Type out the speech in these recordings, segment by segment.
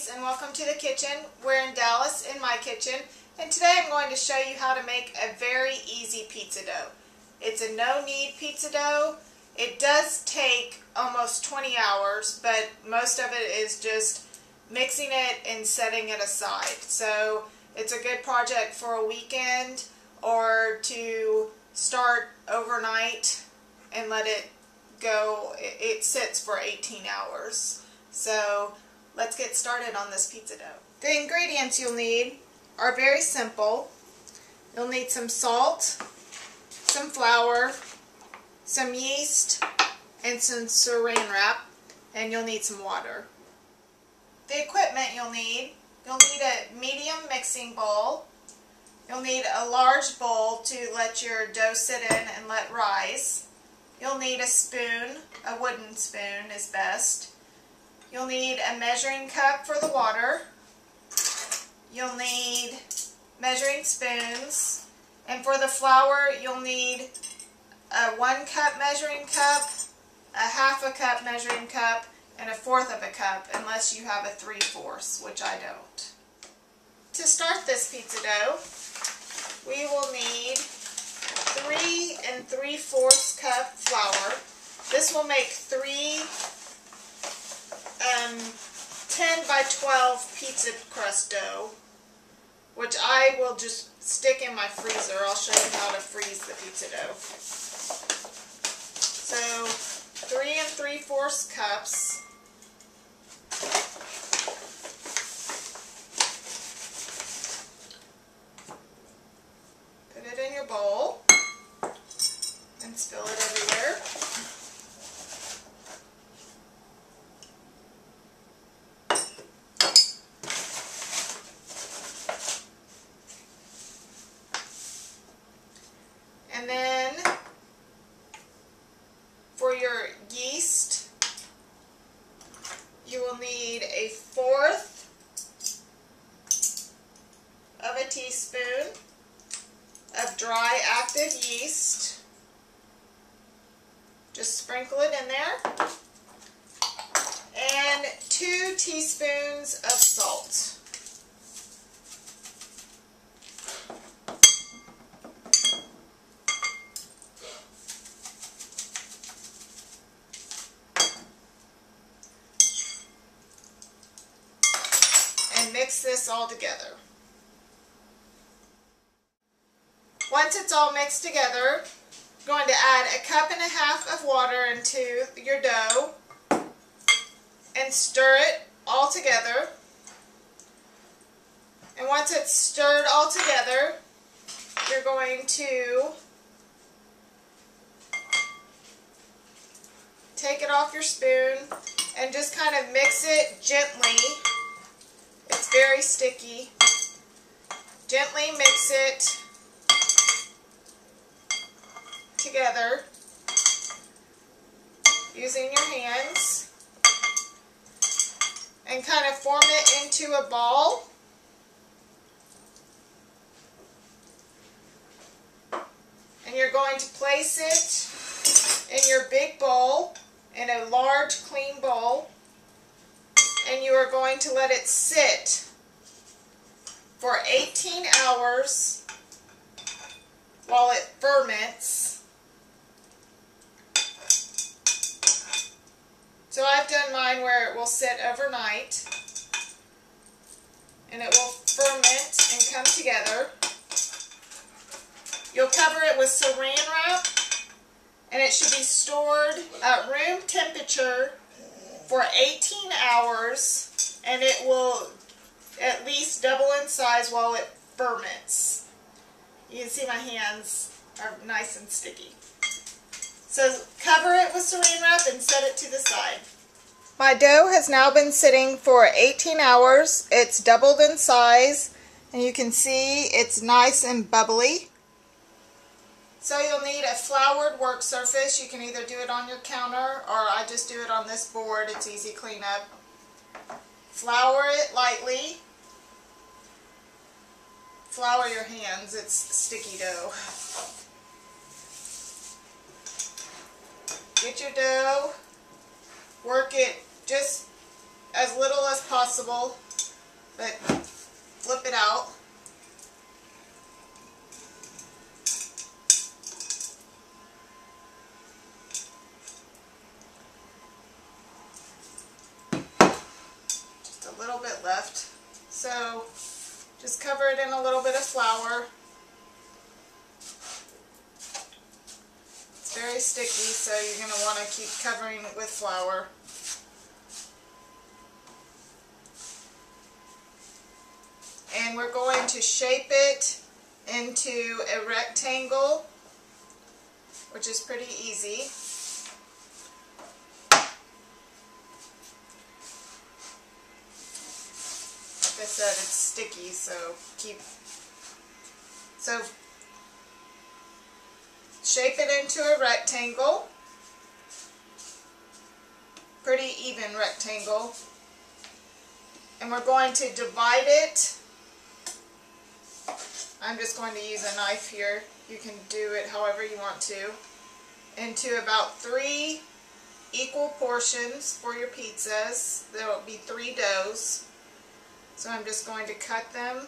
Reese and welcome to the kitchen. We're in Dallas in my kitchen, and today I'm going to show you how to make a very easy pizza dough. It's a no-knead pizza dough. It does take almost 20 hours, but most of it is just mixing it and setting it aside. So it's a good project for a weekend or to start overnight and let it go. It sits for 18 hours. So let's get started on this pizza dough. The ingredients you'll need are very simple. You'll need some salt, some flour, some yeast, and some saran wrap, and you'll need some water. The equipment you'll need a medium mixing bowl. You'll need a large bowl to let your dough sit in and let rise. You'll need a spoon, a wooden spoon is best. You'll need a measuring cup for the water. You'll need measuring spoons. And for the flour, you'll need a 1 cup measuring cup, a 1/2 cup measuring cup, and a 1/4 cup, unless you have a 3/4, which I don't. To start this pizza dough, we will need 3 3/4 cup flour. This will make 3 10 by 12 pizza crust dough, which I will just stick in my freezer. I'll show you how to freeze the pizza dough. So 3 3/4 cups. Put it in your bowl and spill it everywhere. And then for your yeast, you will need a 1/4 of a teaspoon of dry active yeast. Just sprinkle it in there. And 2 teaspoons of salt. And mix this all together. Once it's all mixed together, I'm going to add 1.5 cups of water into your dough and stir it all together. And once it's stirred all together, you're going to take it off your spoon and just kind of mix it gently. It's very sticky. Gently mix it together using your hands and kind of form it into a ball. And you're going to place it in your big bowl, in a large clean bowl, and you are going to let it sit for 18 hours while it ferments. So I've done mine where it will sit overnight and it will ferment and come together. You'll cover it with saran wrap, and it should be stored at room temperature for 18 hours, and it will at least double in size while it ferments. You can see my hands are nice and sticky. So cover it with saran wrap and set it to the side. My dough has now been sitting for 18 hours. It's doubled in size, and you can see it's nice and bubbly. So you'll need a floured work surface. You can either do it on your counter, or I just do it on this board. It's easy cleanup. Flour it lightly. Flour your hands. It's sticky dough. Get your dough, work it just as little as possible. but flip it out. Just a little bit left. So just cover it in a little bit of flour. It's very sticky, so you're going to want to keep covering it with flour. And we're going to shape it into a rectangle, which is pretty easy. Like I said, it's sticky, so shape it into a rectangle, pretty even rectangle, and we're going to divide it. I'm just going to use a knife here. You can do it however you want to. Into about 3 equal portions for your pizzas. There will be 3 doughs. So I'm just going to cut them.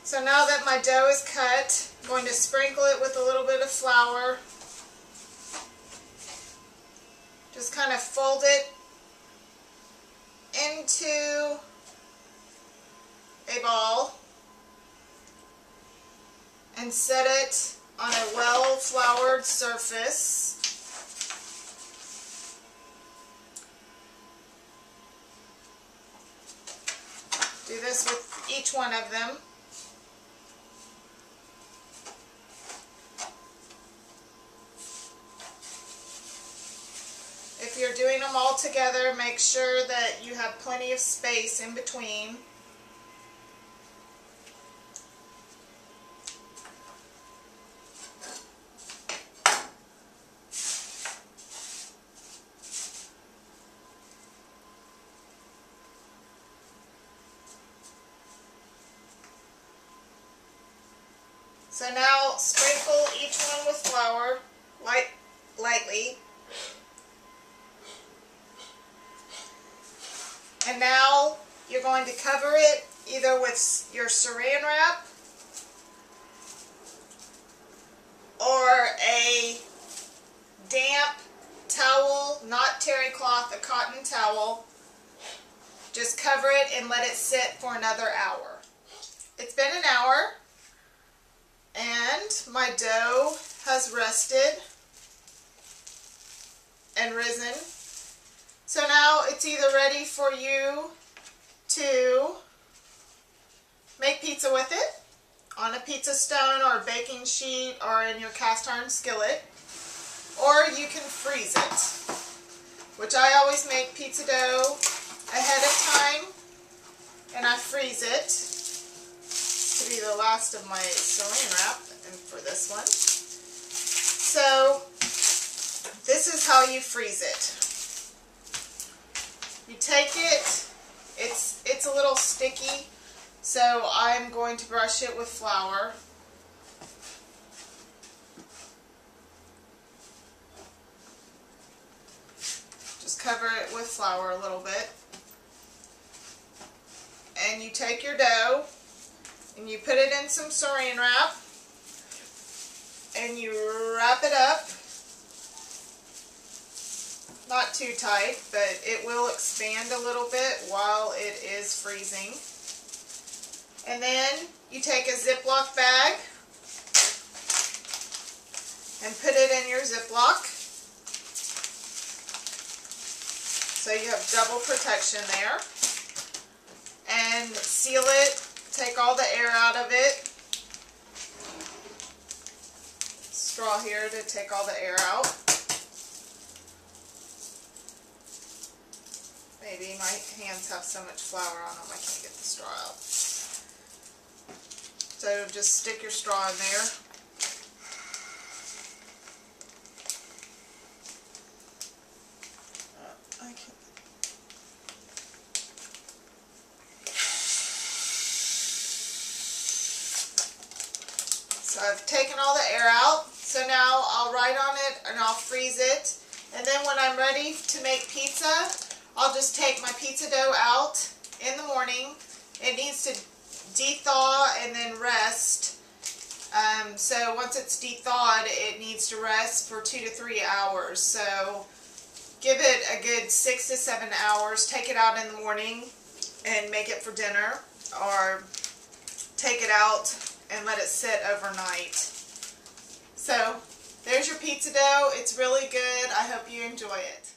So now that my dough is cut, I'm going to sprinkle it with a little bit of flour. Just kind of fold it into a ball and set it on a well-floured surface. Do this with each one of them. If you're doing them all together, make sure that you have plenty of space in between. So now sprinkle each one with flour lightly. And now you're going to cover it either with your saran wrap or a damp towel, not terry cloth, a cotton towel. Just cover it and let it sit for another hour. It's been an hour and my dough has rested and risen. So now it's either ready for you to make pizza with it on a pizza stone or a baking sheet or in your cast iron skillet, or you can freeze it, which I always make pizza dough ahead of time and I freeze it. This will be the last of my saran wrap and for this one. So this is how you freeze it. You take it, it's a little sticky, so I'm going to brush it with flour. Just cover it with flour a little bit. And you take your dough and you put it in some saran wrap and you wrap it up. Not too tight, but it will expand a little bit while it is freezing. And then you take a Ziploc bag and put it in your Ziploc. So you have double protection there. And seal it, take all the air out of it. Straw here to take all the air out. Maybe my hands have so much flour on them I can't get the straw out. So just stick your straw in there. I So I've taken all the air out. So now I'll write on it and I'll freeze it. And then when I'm ready to make pizza, I'll just take my pizza dough out in the morning. It needs to de-thaw and then rest. So once it's de-thawed, it needs to rest for 2 to 3 hours. So give it a good 6 to 7 hours. Take it out in the morning and make it for dinner, or take it out and let it sit overnight. So there's your pizza dough. It's really good. I hope you enjoy it.